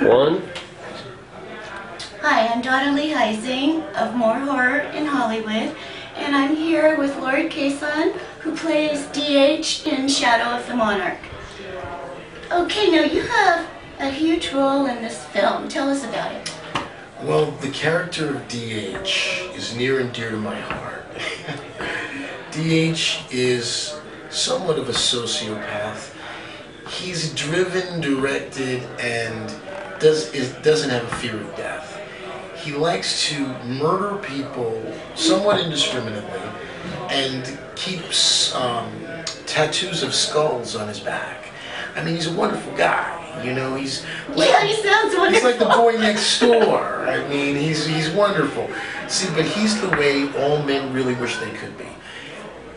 One. Hi, I'm Donna Lee Heising of More Horror in Hollywood, and I'm here with Lord Kayson, who plays DH in Shadow of the Monarch. Okay, now you have a huge role in this film. Tell us about it. Well, the character of DH is near and dear to my heart. DH is somewhat of a sociopath. He's driven, directed, and doesn't have a fear of death. He likes to murder people somewhat indiscriminately and keeps tattoos of skulls on his back. I mean, he's a wonderful guy, you know. He's like, yeah, he sounds wonderful. He's like the boy next door. I mean, he's wonderful. See, but he's the way all men really wish they could be.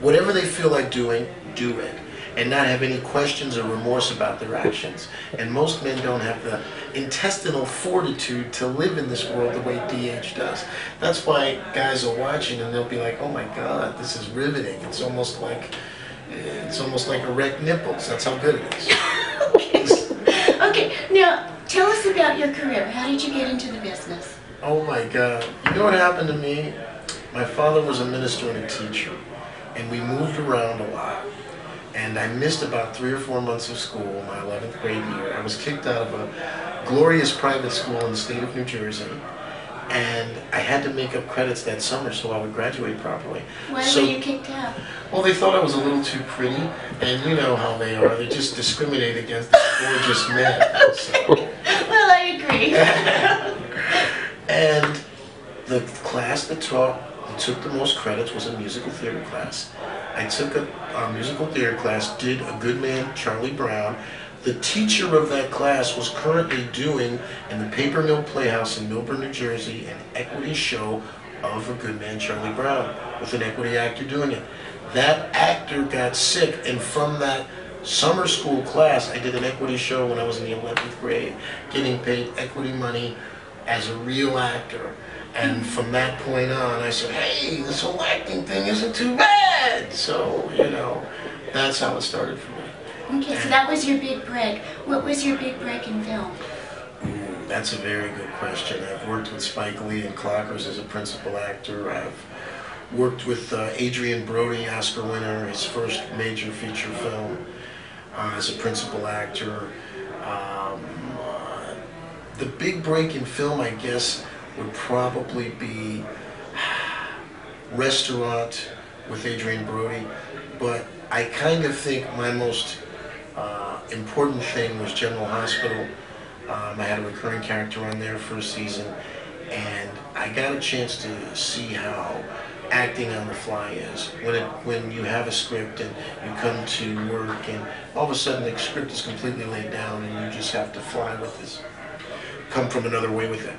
Whatever they feel like doing, do it, and not have any questions or remorse about their actions. And most men don't have the intestinal fortitude to live in this world the way DH does. That's why guys are watching and they'll be like, "Oh my God, this is riveting." It's almost like erect nipples. That's how good it is. Okay, now tell us about your career. How did you get into the business? Oh my God. You know what happened to me? My father was a minister and a teacher, and we moved around a lot. And I missed about 3 or 4 months of school, my 11th grade year. I was kicked out of a glorious private school in the state of New Jersey. And I had to make up credits that summer so I would graduate properly. Why were you kicked out? Well, they thought I was a little too pretty, and you know how they are. They just discriminate against gorgeous men. So. Well, I agree. And the class that took the most credits was a musical theater class. I took a musical theater class, did A Good Man, Charlie Brown. The teacher of that class was currently doing in the Paper Mill Playhouse in Milburn, New Jersey, an equity show of A Good Man, Charlie Brown, with an equity actor doing it. That actor got sick, and from that summer school class, I did an equity show when I was in the 11th grade, getting paid equity money as a real actor. And from that point on, I said, hey, this whole acting thing isn't too bad. So, you know, that's how it started for me. Okay, so that was your big break. What was your big break in film? That's a very good question. I've worked with Spike Lee and Clockers as a principal actor. I've worked with Adrian Brody, Oscar winner, his first major feature film, as a principal actor. The big break in film, I guess, would probably be Restaurant with Adrian Brody, but I kind of think my most important thing was General Hospital. I had a recurring character on there for a season, and I got a chance to see how acting on the fly is. When you have a script and you come to work and all of a sudden the script is completely laid down and you just have to fly with this, come from another way with it.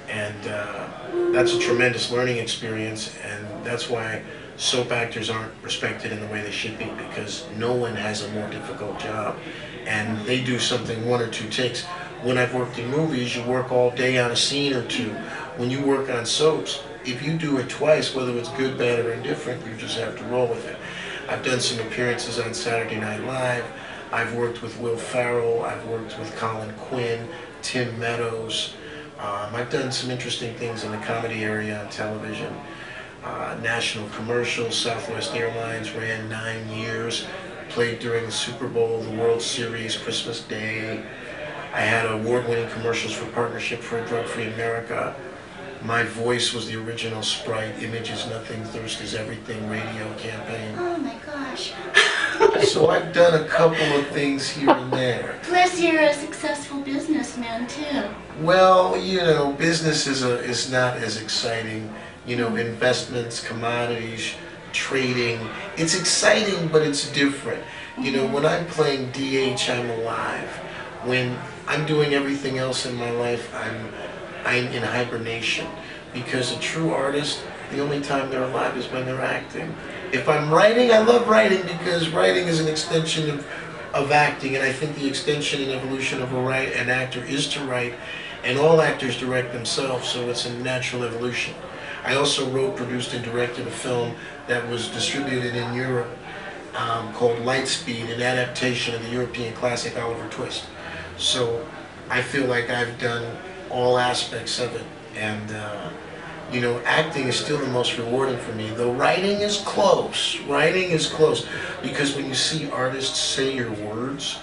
And that's a tremendous learning experience, and that's why soap actors aren't respected in the way they should be, because no one has a more difficult job, and they do something 1 or 2 takes. When I've worked in movies, you work all day on a scene or 2. When you work on soaps, if you do it twice, whether it's good, bad, or indifferent, you just have to roll with it. I've done some appearances on Saturday Night Live. I've worked with Will Ferrell. I've worked with Colin Quinn, Tim Meadows. I've done some interesting things in the comedy area on television. National commercials, Southwest Airlines, ran 9 years, played during the Super Bowl, the World Series, Christmas Day. I had award-winning commercials for Partnership for a Drug-Free America. My voice was the original Sprite, Image is Nothing, Thirst is Everything radio campaign. Oh my gosh. So I've done a couple of things here and there. Plus you're a successful businessman too. Well, you know, business is not as exciting. You know, investments, commodities, trading. It's exciting, but it's different. You know, when I'm playing DH, I'm alive. When I'm doing everything else in my life, I'm in hibernation. Because a true artist, the only time they're alive is when they're acting. If I'm writing, I love writing because writing is an extension of acting, and I think the extension and evolution of an actor is to write, and all actors direct themselves, so it's a natural evolution. I also wrote, produced, and directed a film that was distributed in Europe called Lightspeed, an adaptation of the European classic Oliver Twist. So I feel like I've done all aspects of it, and you know, acting is still the most rewarding for me. Though writing is close. Writing is close, because when you see artists say your words,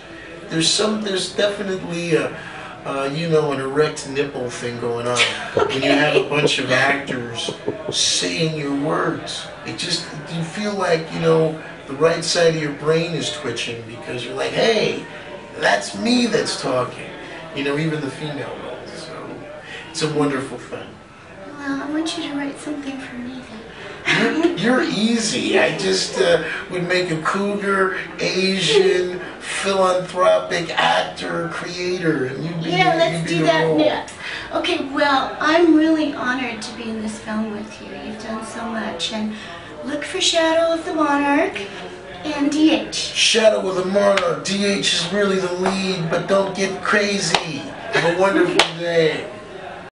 there's definitely you know, an erect nipple thing going on. When you have a bunch of actors saying your words, it just, you feel like, you know, the right side of your brain is twitching, because you're like, hey, that's me that's talking. You know, even the female roles. So it's a wonderful thing. Well, I want you to write something for me then. You're easy. I just would make a cougar, Asian, philanthropic actor, creator, and you'd be, Yeah, let's do that role. next. Okay, well, I'm really honored to be in this film with you. You've done so much, and look for Shadow of the Monarch and DH. Shadow of the Monarch. DH is really the lead, but don't get crazy. Have a wonderful day.